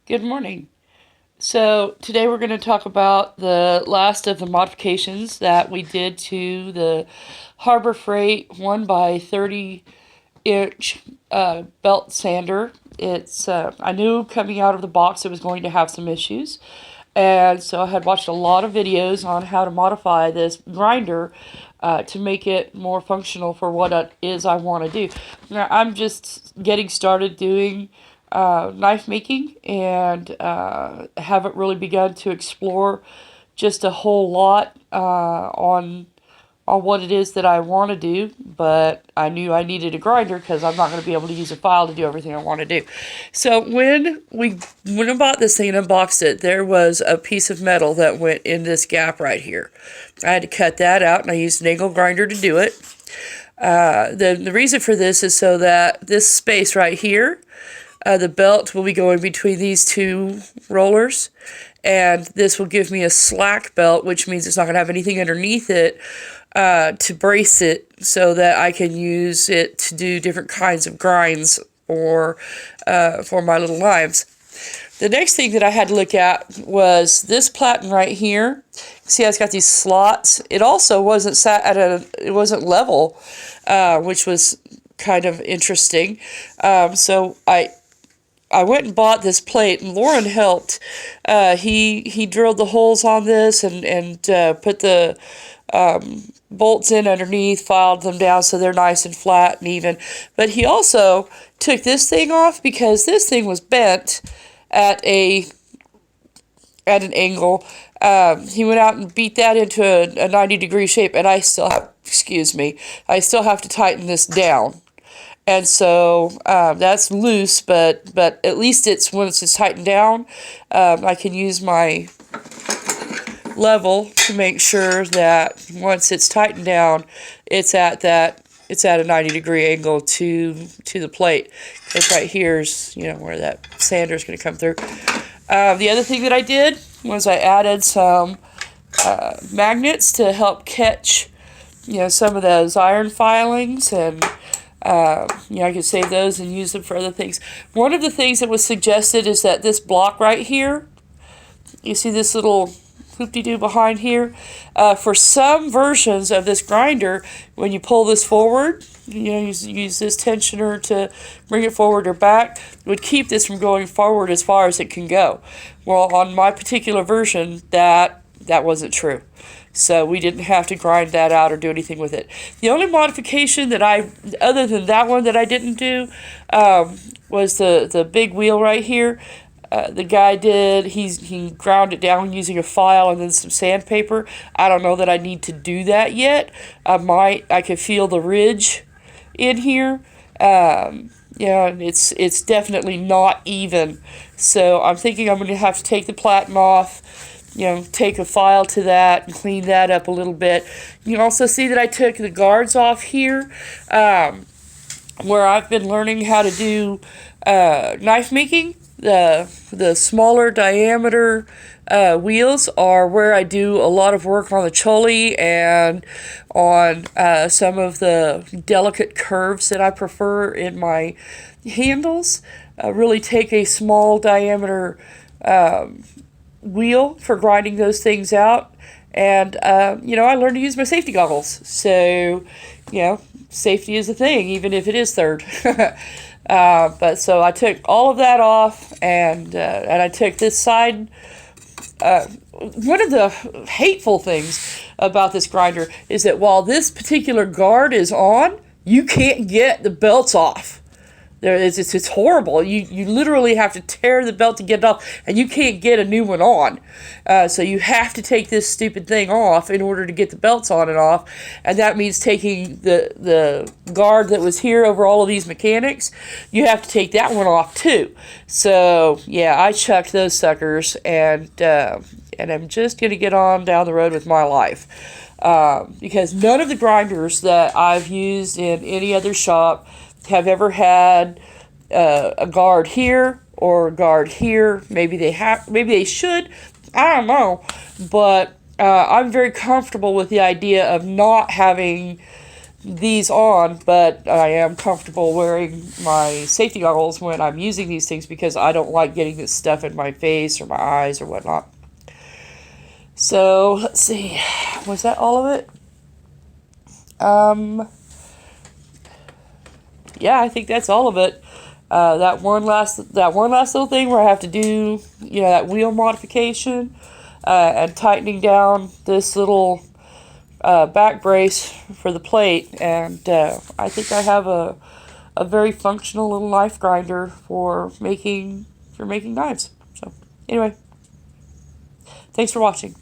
Good morning. So today we're going to talk about the last of the modifications that we did to the Harbor Freight 1 by 30 inch belt sander. I knew coming out of the box it was going to have some issues, and so I had watched a lot of videos on how to modify this grinder to make it more functional for what it is I want to do. Now, I'm just getting started doing knife making and haven't really begun to explore just a whole lot on what it is that I want to do, but I knew I needed a grinder because I'm not going to be able to use a file to do everything I want to do. So when I bought this thing and unboxed it, there was a piece of metal that went in this gap right here. I had to cut that out, and I used an angle grinder to do it. The reason for this is so that this space right here, the belt will be going between these two rollers, and this will give me a slack belt, which means it's not going to have anything underneath it to brace it so that I can use it to do different kinds of grinds or for my little knives. The next thing that I had to look at was this platen right here. See how it's got these slots? It also wasn't it wasn't level, which was kind of interesting. So I went and bought this plate, and Lauren helped. He drilled the holes on this and put the bolts in underneath, filed them down so they're nice and flat and even. But he also took this thing off because this thing was bent at an angle. He went out and beat that into a 90-degree shape, and I still have to tighten this down. And so that's loose, but at least once it's tightened down, I can use my level to make sure that once it's tightened down, it's at a 90-degree angle to the plate. Because right here's where that sander is going to come through. The other thing that I did was I added some magnets to help catch some of those iron filings, and I can save those and use them for other things. One of the things that was suggested is that this block right here, you see this little hoop-de-doo behind here, for some versions of this grinder, when you pull this forward, use this tensioner to bring it forward or back, it would keep this from going forward as far as it can go. Well, on my particular version, that wasn't true. So we didn't have to grind that out or do anything with it. The only modification other than that one that I didn't do, was the big wheel right here. The guy he ground it down using a file and then some sandpaper. I don't know that I need to do that yet. I could feel the ridge in here. It's definitely not even. So I'm thinking I'm going to have to take the platen off, take a file to that and clean that up a little bit. You can also see that I took the guards off here, where I've been learning how to do knife making. The smaller diameter wheels are where I do a lot of work on the choli and on some of the delicate curves that I prefer in my handles. Really take a small diameter wheel for grinding those things out. And, I learned to use my safety goggles. So, safety is a thing, even if it is third. But so I took all of that off, and I took this side. One of the hateful things about this grinder is that while this particular guard is on, you can't get the belts off. It's horrible. You literally have to tear the belt to get it off, and you can't get a new one on. So you have to take this stupid thing off in order to get the belts on and off, and that means taking the guard that was here over all of these mechanics. You have to take that one off too. So yeah, I chucked those suckers, and I'm just gonna get on down the road with my life, because none of the grinders that I've used in any other shop have ever had a guard here or a guard here. Maybe they should. I don't know. But I'm very comfortable with the idea of not having these on, but I am comfortable wearing my safety goggles when I'm using these things because I don't like getting this stuff in my face or my eyes or whatnot. So, let's see. Was that all of it? Yeah, I think that's all of it. That one last little thing where I have to do, that wheel modification, and tightening down this little back brace for the plate, and I think I have a very functional little knife grinder for making knives. So anyway, thanks for watching.